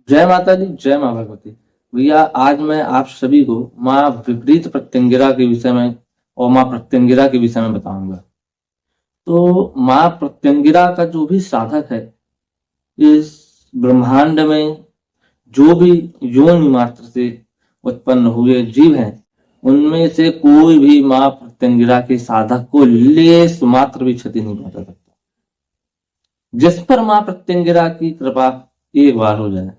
जय माता दी, जय माँ भगवती। भैया आज मैं आप सभी को माँ विपरीत प्रत्यंगिरा के विषय में और माँ प्रत्यंगिरा के विषय में बताऊंगा। तो माँ प्रत्यंगिरा का जो भी साधक है, इस ब्रह्मांड में जो भी योनि मात्र से उत्पन्न हुए जीव हैं, उनमें से कोई भी माँ प्रत्यंगिरा के साधक को लेश मात्र भी क्षति नहीं पहुंचा सकता। जिस पर माँ प्रत्यंगिरा की कृपा एक बार हो जाए,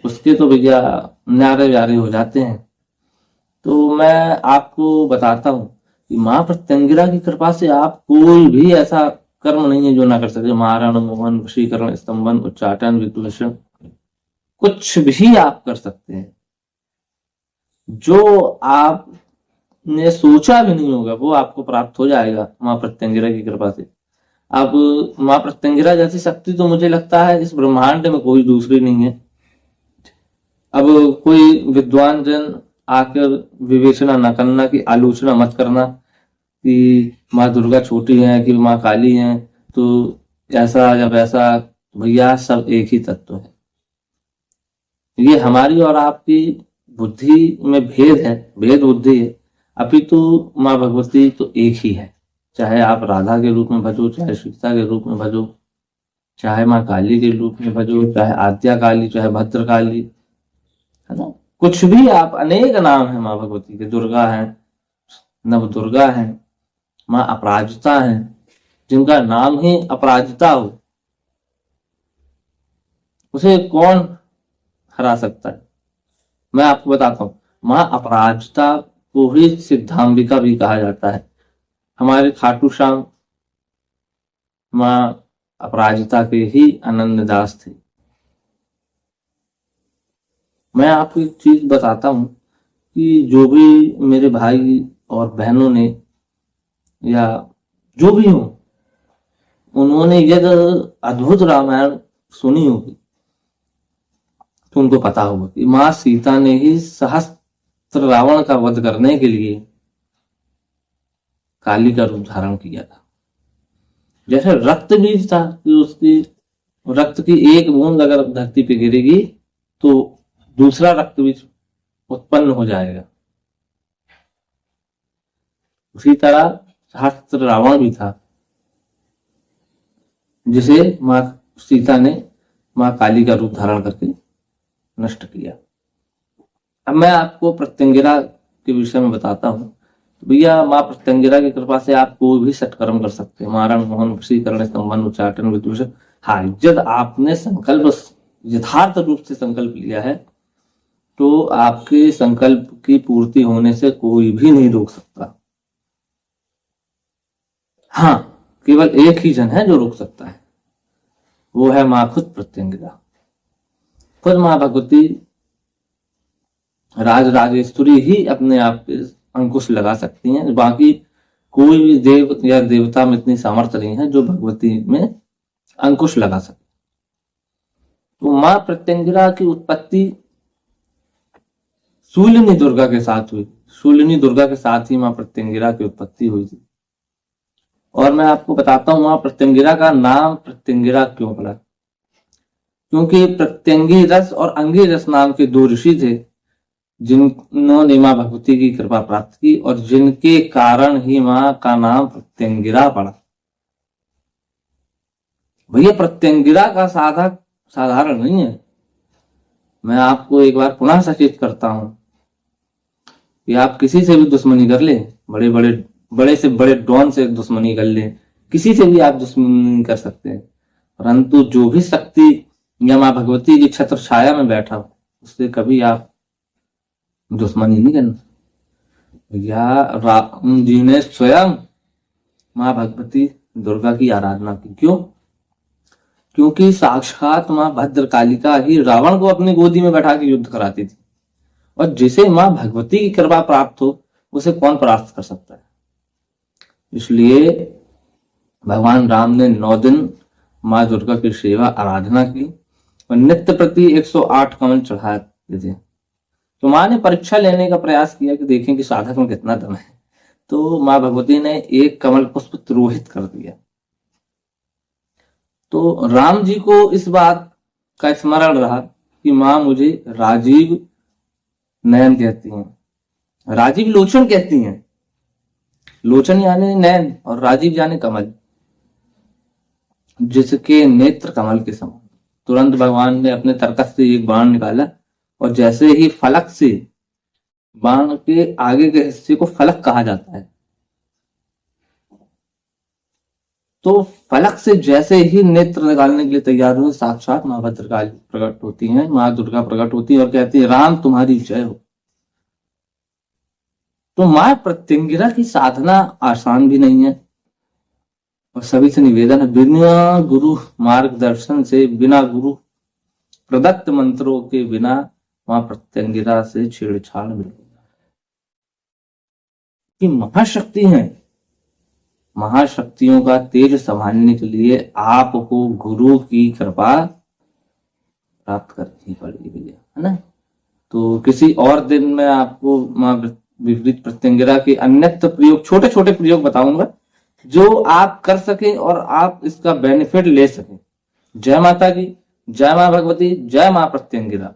उसके तो भैया न्यारे व्यारे हो जाते हैं। तो मैं आपको बताता हूँ कि माँ प्रत्यंगिरा की कृपा से आप कोई भी ऐसा कर्म नहीं है जो ना कर सके। मारण, मोहन, वशीकरण, स्तंभन, उच्चाटन, विदूषण, कुछ भी आप कर सकते हैं। जो आपने सोचा भी नहीं होगा वो आपको प्राप्त हो जाएगा माँ प्रत्यंगिरा की कृपा से। अब माँ प्रत्यंगिरा जैसी शक्ति तो मुझे लगता है इस ब्रह्मांड में कोई दूसरी नहीं है। अब कोई विद्वान जन आकर विवेचना न करना, की आलोचना मत करना कि माँ दुर्गा छोटी है कि माँ काली है, तो ऐसा या वैसा। भैया सब एक ही तत्व है। ये हमारी और आपकी बुद्धि में भेद है, भेद बुद्धि है। अपितु माँ भगवती तो एक ही है। चाहे आप राधा के रूप में भजो, चाहे सीता के रूप में भजो, चाहे माँ काली के रूप में भजो, चाहे आद्या काली, चाहे भद्र काली, है ना। कुछ भी आप, अनेक नाम है माँ भगवती के। दुर्गा है, नव दुर्गा है, माँ अपराजिता है। जिनका नाम ही अपराजिता हो, उसे कौन हरा सकता है। मैं आपको बताता हूँ, माँ अपराजिता को ही सिद्धांबिका भी कहा जाता है। हमारे खाटू श्याम माँ अपराजिता के ही आनंद दास थे। मैं आपको एक चीज बताता हूँ कि जो भी मेरे भाई और बहनों ने या जो भी हो, उन्होंने यदि अद्भुत रामायण सुनी होगी तो उनको पता होगा कि माँ सीता ने ही सहस्त्र रावण का वध करने के लिए काली का रूप धारण किया था। जैसे रक्त बीज था कि उसकी रक्त की एक बूंद अगर धरती पे गिरेगी तो दूसरा रक्त बीज उत्पन्न हो जाएगा, उसी तरह सहस्त्र रावण भी था जिसे माँ सीता ने माँ काली का रूप धारण करके नष्ट किया। अब मैं आपको प्रत्यंगिरा के विषय में बताता हूँ। तो भैया माँ प्रत्यंगिरा की कृपा से आप कोई भी सत्कर्म कर सकते हैं। मारण, मोहन, वशीकरण, स्तंभन, उच्चाटन, विदूषण। हाँ, जब आपने संकल्प यथार्थ रूप से संकल्प लिया है तो आपके संकल्प की पूर्ति होने से कोई भी नहीं रोक सकता। हाँ, केवल एक ही जन है जो रोक सकता है, वो है माँ खुद प्रत्यंगिरा। खुद माँ भगवती राज राजेश्वरी ही अपने आप पे अंकुश लगा सकती हैं। बाकी कोई भी देव या देवता में इतनी सामर्थ्य नहीं है जो भगवती में अंकुश लगा सके। तो माँ प्रत्यंगिरा की उत्पत्ति शूलिनी दुर्गा के साथ हुई। शूलिनी दुर्गा के साथ ही माँ प्रत्यंगिरा की उत्पत्ति हुई थी। और मैं आपको बताता हूँ माँ प्रत्यंगिरा का नाम प्रत्यंगिरा क्यों पड़ा। क्योंकि प्रत्यंगी रस और अंगी रस नाम के दो ऋषि थे जिन्होंने माँ भगवती की कृपा प्राप्त की और जिनके कारण ही माँ का नाम प्रत्यंगिरा पड़ा। भैया प्रत्यंगिरा का साधक साधारण नहीं है। मैं आपको एक बार पुनः सचेत करता हूं कि आप किसी से भी दुश्मनी कर ले, बड़े से बड़े डॉन से दुश्मनी कर ले, किसी से भी आप दुश्मनी कर सकते हैं, परंतु जो भी शक्ति या माँ भगवती की छत्र छाया में बैठा हो उससे कभी आप दुश्मनी नहीं करना। भैया राम जी ने स्वयं माँ भगवती दुर्गा की आराधना की। क्यों? क्योंकि साक्षात माँ भद्रकालिका ही रावण को अपनी गोदी में बैठा के युद्ध कराती थी, और जिसे माँ भगवती की कृपा प्राप्त हो उसे कौन परास्त कर सकता है। इसलिए भगवान राम ने 9 दिन माँ दुर्गा की सेवा आराधना की और नित्य प्रति 108 कमल चढ़ाते थे। तो माँ ने परीक्षा लेने का प्रयास किया कि देखें कि साधक में कितना दम है। तो माँ भगवती ने एक कमल पुष्प तिरोहित कर दिया। तो राम जी को इस बात का स्मरण रहा कि माँ मुझे राजीव नयन कहती हैं, राजीव लोचन कहती हैं। लोचन यानी नयन और राजीव यानी कमल, जिसके नेत्र कमल के समान। तुरंत भगवान ने अपने तरकस से एक बाण निकाला और जैसे ही फलक से, बाण के आगे के हिस्से को फलक कहा जाता है, तो फलक से जैसे ही नेत्र निकालने के लिए तैयार हुए, साक्षात मां भद्रकाली प्रकट होती हैं, मां दुर्गा प्रकट होती है और कहती है राम तुम्हारी जय हो। तो मां प्रत्यंगिरा की साधना आसान भी नहीं है और सभी से निवेदन है, बिना गुरु मार्गदर्शन से, बिना गुरु प्रदत्त मंत्रों के बिना मां प्रत्यंगिरा से छेड़छाड़ बिल्कुल कि महाशक्ति है। महाशक्तियों का तेज संभालने के लिए आपको गुरु की कृपा प्राप्त करनी पड़ेगी भैया, है ना। तो किसी और दिन मैं आपको मां विपरीत प्रत्यंगिरा के अन्यत्र प्रयोग, छोटे छोटे प्रयोग बताऊंगा जो आप कर सके और आप इसका बेनिफिट ले सके। जय माता की, जय मां भगवती, जय मां प्रत्यंगिरा।